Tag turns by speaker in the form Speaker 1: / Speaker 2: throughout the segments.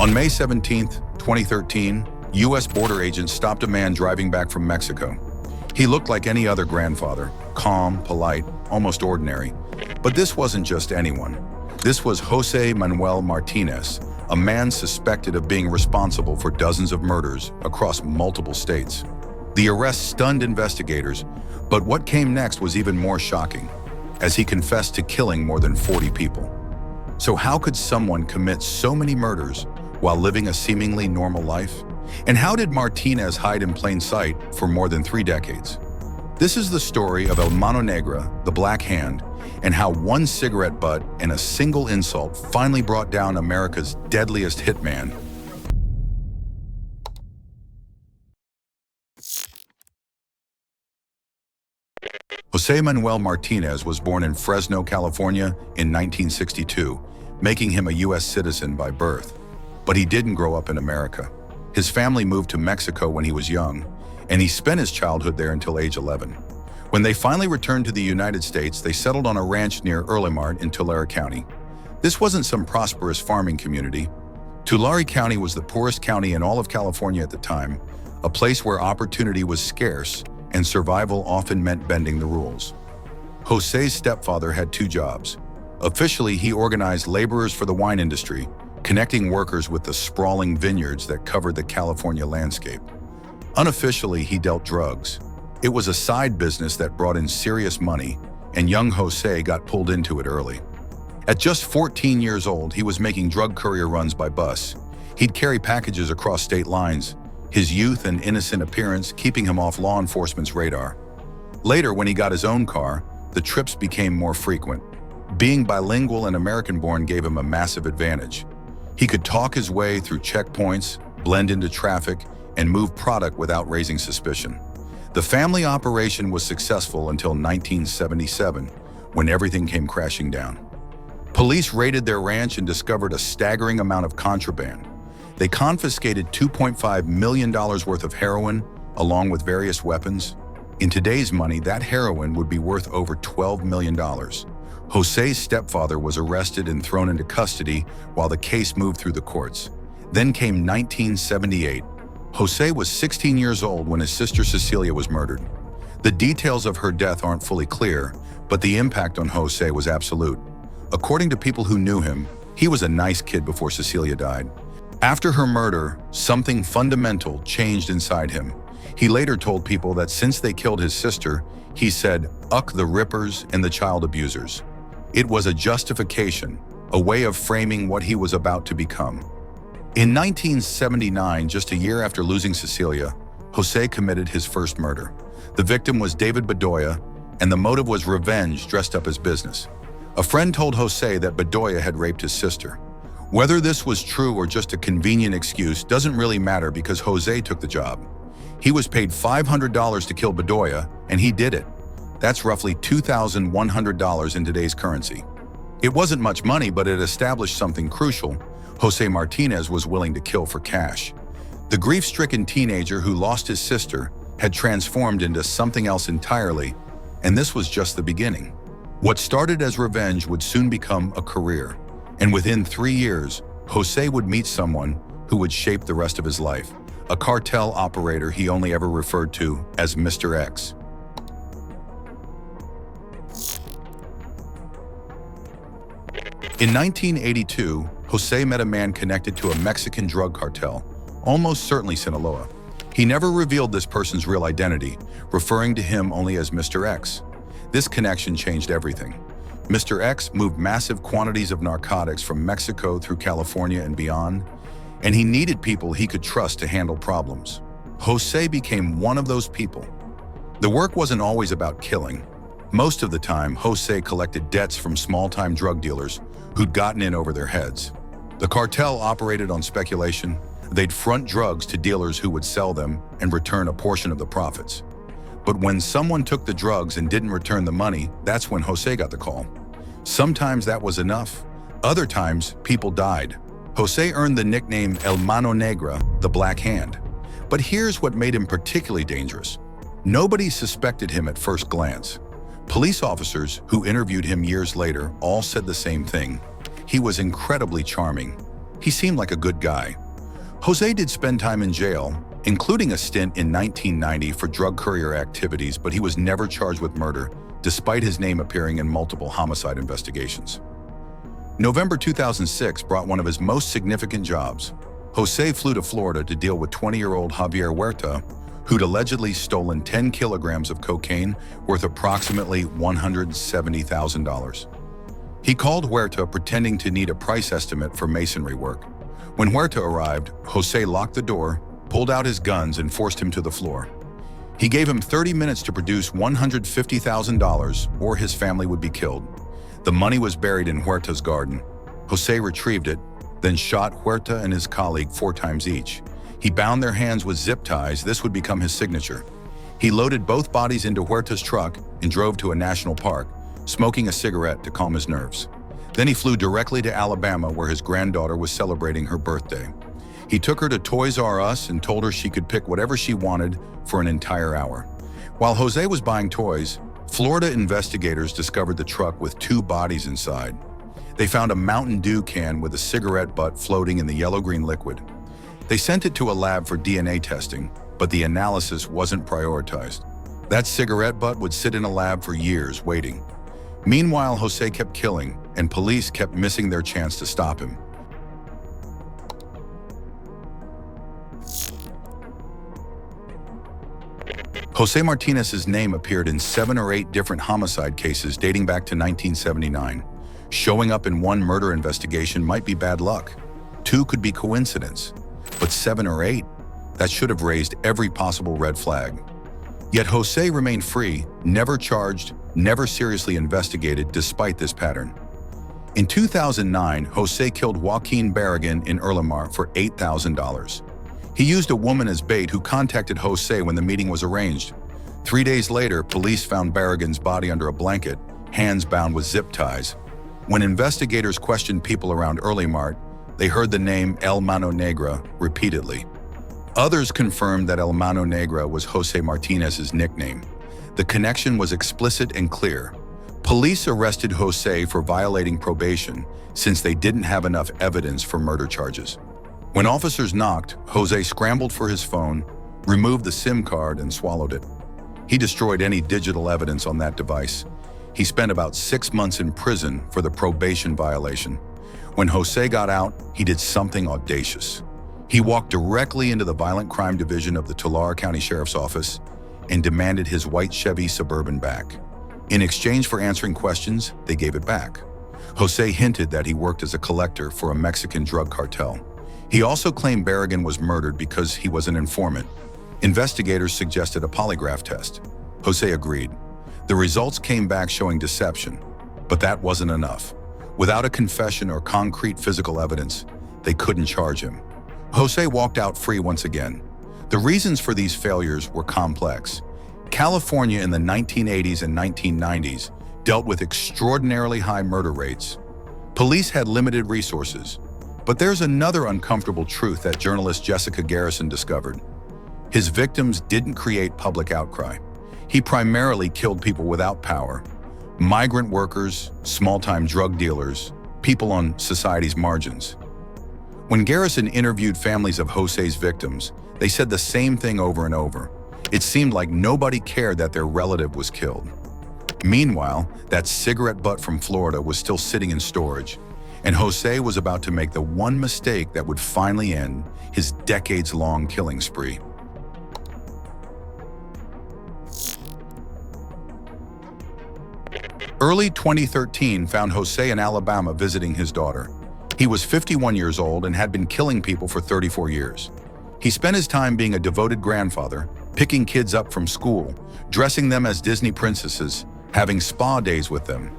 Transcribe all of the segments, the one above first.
Speaker 1: On May 17, 2013, U.S. border agents stopped a man driving back from Mexico. He looked like any other grandfather, calm, polite, almost ordinary. But this wasn't just anyone. This was José Manuel Martínez, a man suspected of being responsible for dozens of murders across multiple states. The arrest stunned investigators, but what came next was even more shocking, as he confessed to killing more than 40 people. So how could someone commit so many murders while living a seemingly normal life? And how did Martínez hide in plain sight for more than 3 decades? This is the story of El Mano Negra, the Black Hand, and how one cigarette butt and a single insult finally brought down America's deadliest hitman. José Manuel Martínez was born in Fresno, California in 1962, making him a U.S. citizen by birth. But he didn't grow up in America. His family moved to Mexico when he was young, and he spent his childhood there until age 11. When they finally returned to the United States, they settled on a ranch near Earlimart in Tulare County. This wasn't some prosperous farming community. Tulare County was the poorest county in all of California at the time, a place where opportunity was scarce and survival often meant bending the rules. José's stepfather had 2 jobs. Officially, he organized laborers for the wine industry, connecting workers with the sprawling vineyards that covered the California landscape. Unofficially, he dealt drugs. It was a side business that brought in serious money, and young José got pulled into it early. At just 14 years old, he was making drug courier runs by bus. He'd carry packages across state lines, his youth and innocent appearance keeping him off law enforcement's radar. Later, when he got his own car, the trips became more frequent. Being bilingual and American-born gave him a massive advantage. He could talk his way through checkpoints, blend into traffic, and move product without raising suspicion. The family operation was successful until 1977, when everything came crashing down. Police raided their ranch and discovered a staggering amount of contraband. They confiscated $2.5 million worth of heroin, along with various weapons. In today's money, that heroin would be worth over $12 million. José's stepfather was arrested and thrown into custody while the case moved through the courts. Then came 1978. José was 16 years old when his sister Cecilia was murdered. The details of her death aren't fully clear, but the impact on José was absolute. According to people who knew him, he was a nice kid before Cecilia died. After her murder, something fundamental changed inside him. He later told people that since they killed his sister, he said, "Uck the rippers and the child abusers." It was a justification, a way of framing what he was about to become. In 1979, just a year after losing Cecilia, José committed his first murder. The victim was David Bedoya, and the motive was revenge dressed up as business. A friend told José that Bedoya had raped his sister. Whether this was true or just a convenient excuse doesn't really matter because José took the job. He was paid $500 to kill Bedoya, and he did it. That's roughly $2,100 in today's currency. It wasn't much money, but it established something crucial. José Martínez was willing to kill for cash. The grief-stricken teenager who lost his sister had transformed into something else entirely, and this was just the beginning. What started as revenge would soon become a career, and within 3 years, José would meet someone who would shape the rest of his life, a cartel operator he only ever referred to as Mr. X. In 1982, José met a man connected to a Mexican drug cartel, almost certainly Sinaloa. He never revealed this person's real identity, referring to him only as Mr. X. This connection changed everything. Mr. X moved massive quantities of narcotics from Mexico through California and beyond, and he needed people he could trust to handle problems. José became one of those people. The work wasn't always about killing. Most of the time, José collected debts from small-time drug dealers who'd gotten in over their heads. The cartel operated on speculation. They'd front drugs to dealers who would sell them and return a portion of the profits. But when someone took the drugs and didn't return the money, that's when José got the call. Sometimes that was enough. Other times, people died. José earned the nickname El Mano Negra, the Black Hand. But here's what made him particularly dangerous. Nobody suspected him at first glance. Police officers who interviewed him years later all said the same thing. He was incredibly charming. He seemed like a good guy. José did spend time in jail, including a stint in 1990 for drug courier activities, but he was never charged with murder, despite his name appearing in multiple homicide investigations. November 2006 brought one of his most significant jobs. José flew to Florida to deal with 20-year-old Javier Huerta, who'd allegedly stolen 10 kilograms of cocaine worth approximately $170,000. He called Huerta pretending to need a price estimate for masonry work. When Huerta arrived, José locked the door, pulled out his guns, and forced him to the floor. He gave him 30 minutes to produce $150,000 or his family would be killed. The money was buried in Huerta's garden. José retrieved it, then shot Huerta and his colleague 4 times each. He bound their hands with zip ties. This would become his signature. He loaded both bodies into Huerta's truck and drove to a national park, smoking a cigarette to calm his nerves. Then he flew directly to Alabama, where his granddaughter was celebrating her birthday. He took her to Toys R Us and told her she could pick whatever she wanted for an entire hour. While José was buying toys, Florida investigators discovered the truck with 2 bodies inside. They found a Mountain Dew can with a cigarette butt floating in the yellow-green liquid. They sent it to a lab for DNA testing, but the analysis wasn't prioritized. That cigarette butt would sit in a lab for years, waiting. Meanwhile, José kept killing, and police kept missing their chance to stop him. José Martínez's name appeared in 7 or 8 different homicide cases dating back to 1979. Showing up in one murder investigation might be bad luck. 2 could be coincidence. But 7 or 8? That should have raised every possible red flag. Yet José remained free, never charged, never seriously investigated despite this pattern. In 2009, José killed Joaquin Barragan in Urlamar for $8,000. He used a woman as bait who contacted José when the meeting was arranged. 3 days later, police found Barragan's body under a blanket, hands bound with zip ties. When investigators questioned people around Urlamar, they heard the name El Mano Negra repeatedly. Others confirmed that El Mano Negra was José Martínez's nickname. The connection was explicit and clear. Police arrested José for violating probation since they didn't have enough evidence for murder charges. When officers knocked, José scrambled for his phone, removed the SIM card, and swallowed it. He destroyed any digital evidence on that device. He spent about 6 months in prison for the probation violation. When José got out, he did something audacious. He walked directly into the Violent Crime Division of the Tulare County Sheriff's Office and demanded his white Chevy Suburban back. In exchange for answering questions, they gave it back. José hinted that he worked as a collector for a Mexican drug cartel. He also claimed Barragan was murdered because he was an informant. Investigators suggested a polygraph test. José agreed. The results came back showing deception, but that wasn't enough. Without a confession or concrete physical evidence, they couldn't charge him. José walked out free once again. The reasons for these failures were complex. California in the 1980s and 1990s dealt with extraordinarily high murder rates. Police had limited resources. But there's another uncomfortable truth that journalist Jessica Garrison discovered. His victims didn't create public outcry. He primarily killed people without power. Migrant workers, small-time drug dealers, people on society's margins. When Garrison interviewed families of José's victims, they said the same thing over and over. It seemed like nobody cared that their relative was killed. Meanwhile, that cigarette butt from Florida was still sitting in storage, and José was about to make the one mistake that would finally end his decades-long killing spree. Early 2013 found José in Alabama visiting his daughter. He was 51 years old and had been killing people for 34 years. He spent his time being a devoted grandfather, picking kids up from school, dressing them as Disney princesses, having spa days with them.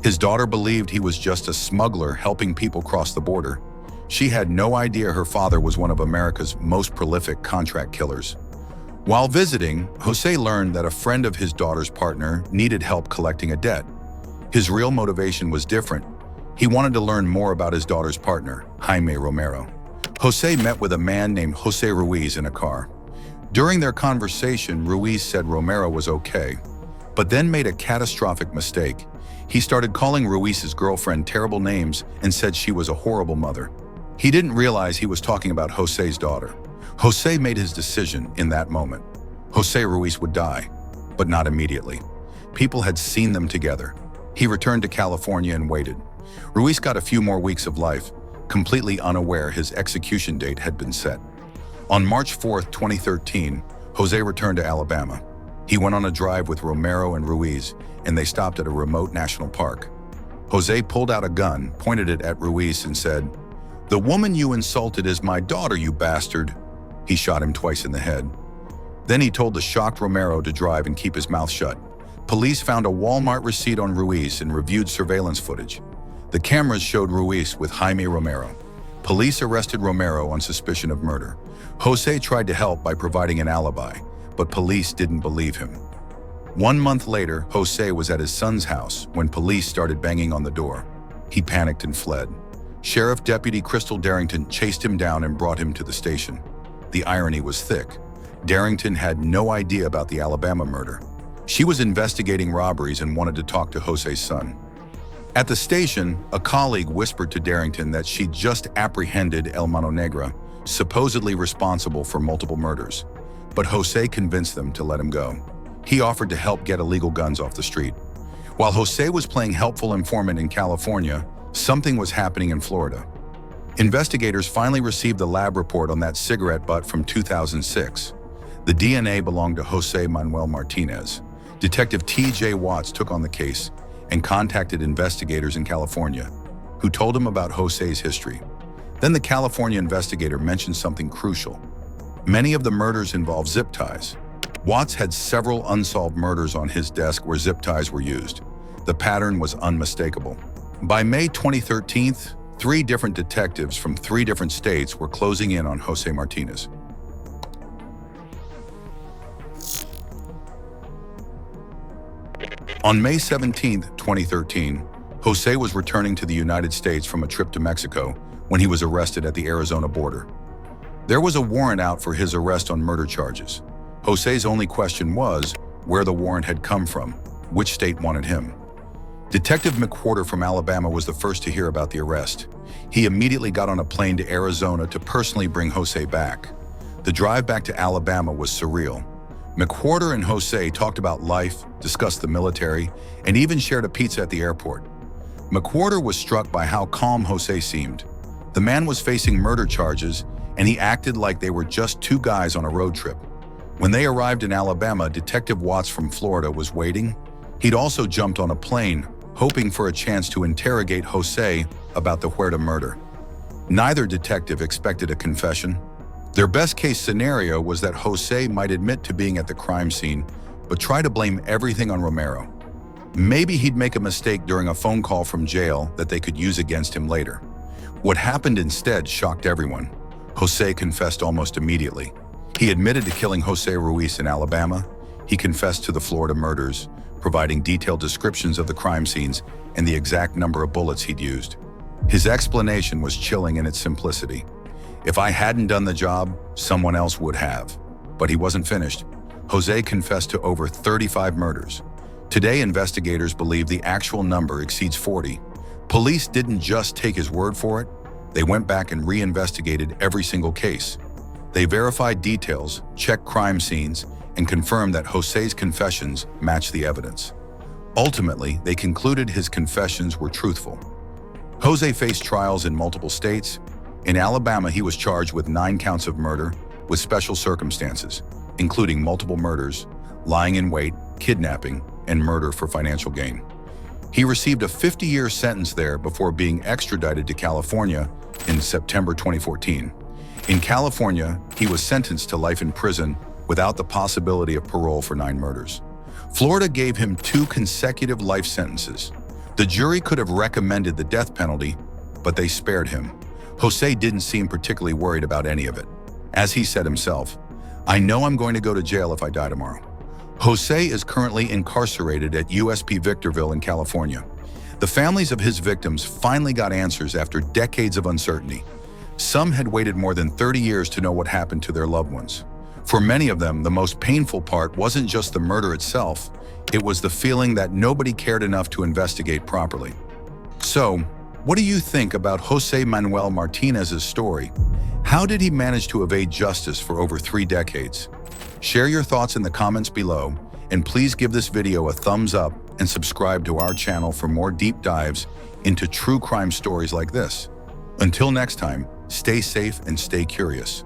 Speaker 1: His daughter believed he was just a smuggler helping people cross the border. She had no idea her father was one of America's most prolific contract killers. While visiting, José learned that a friend of his daughter's partner needed help collecting a debt. His real motivation was different. He wanted to learn more about his daughter's partner, Jaime Romero. José met with a man named José Ruiz in a car. During their conversation, Ruiz said Romero was okay, but then made a catastrophic mistake. He started calling Ruiz's girlfriend terrible names and said she was a horrible mother. He didn't realize he was talking about José's daughter. José made his decision in that moment. José Ruiz would die, but not immediately. People had seen them together. He returned to California and waited. Ruiz got a few more weeks of life, completely unaware his execution date had been set. On March 4, 2013, José returned to Alabama. He went on a drive with Romero and Ruiz, and they stopped at a remote national park. José pulled out a gun, pointed it at Ruiz, and said, "The woman you insulted is my daughter, you bastard." He shot him twice in the head. Then he told the shocked Romero to drive and keep his mouth shut. Police found a Walmart receipt on Ruiz and reviewed surveillance footage. The cameras showed Ruiz with Jaime Romero. Police arrested Romero on suspicion of murder. José tried to help by providing an alibi, but police didn't believe him. 1 month later, José was at his son's house when police started banging on the door. He panicked and fled. Sheriff Deputy Crystal Darrington chased him down and brought him to the station. The irony was thick. Darrington had no idea about the Alabama murder. She was investigating robberies and wanted to talk to José's son. At the station, a colleague whispered to Darrington that she'd just apprehended El Mano Negra, supposedly responsible for multiple murders. But José convinced them to let him go. He offered to help get illegal guns off the street. While José was playing helpful informant in California, something was happening in Florida. Investigators finally received the lab report on that cigarette butt from 2006. The DNA belonged to José Manuel Martínez. Detective T.J. Watts took on the case and contacted investigators in California, who told him about José's history. Then the California investigator mentioned something crucial. Many of the murders involved zip ties. Watts had several unsolved murders on his desk where zip ties were used. The pattern was unmistakable. By May 2013, 3 different detectives from 3 different states were closing in on José Martínez. On May 17, 2013, José was returning to the United States from a trip to Mexico when he was arrested at the Arizona border. There was a warrant out for his arrest on murder charges. José's only question was where the warrant had come from, which state wanted him. Detective McWhorter from Alabama was the first to hear about the arrest. He immediately got on a plane to Arizona to personally bring José back. The drive back to Alabama was surreal. McWhorter and José talked about life, discussed the military, and even shared a pizza at the airport. McWhorter was struck by how calm José seemed. The man was facing murder charges, and he acted like they were just 2 guys on a road trip. When they arrived in Alabama, Detective Watts from Florida was waiting. He'd also jumped on a plane, hoping for a chance to interrogate José about the Huerta murder. Neither detective expected a confession. Their best-case scenario was that José might admit to being at the crime scene, but try to blame everything on Romero. Maybe he'd make a mistake during a phone call from jail that they could use against him later. What happened instead shocked everyone. José confessed almost immediately. He admitted to killing José Ruiz in Alabama. He confessed to the Florida murders, providing detailed descriptions of the crime scenes and the exact number of bullets he'd used. His explanation was chilling in its simplicity. If I hadn't done the job, someone else would have. But he wasn't finished. José confessed to over 35 murders. Today, investigators believe the actual number exceeds 40. Police didn't just take his word for it. They went back and re-investigated every single case. They verified details, checked crime scenes, and confirmed that José's confessions matched the evidence. Ultimately, they concluded his confessions were truthful. José faced trials in multiple states. In Alabama, he was charged with 9 counts of murder with special circumstances, including multiple murders, lying in wait, kidnapping, and murder for financial gain. He received a 50-year sentence there before being extradited to California in September 2014. In California, he was sentenced to life in prison without the possibility of parole for 9 murders. Florida gave him 2 consecutive life sentences. The jury could have recommended the death penalty, but they spared him. José didn't seem particularly worried about any of it. As he said himself, "I know I'm going to go to jail if I die tomorrow." José is currently incarcerated at USP Victorville in California. The families of his victims finally got answers after decades of uncertainty. Some had waited more than 30 years to know what happened to their loved ones. For many of them, the most painful part wasn't just the murder itself, it was the feeling that nobody cared enough to investigate properly. So, What do you think about José Manuel Martínez's story? How did he manage to evade justice for over 3 decades? Share your thoughts in the comments below, and please give this video a thumbs up and subscribe to our channel for more deep dives into true crime stories like this. Until next time, stay safe and stay curious.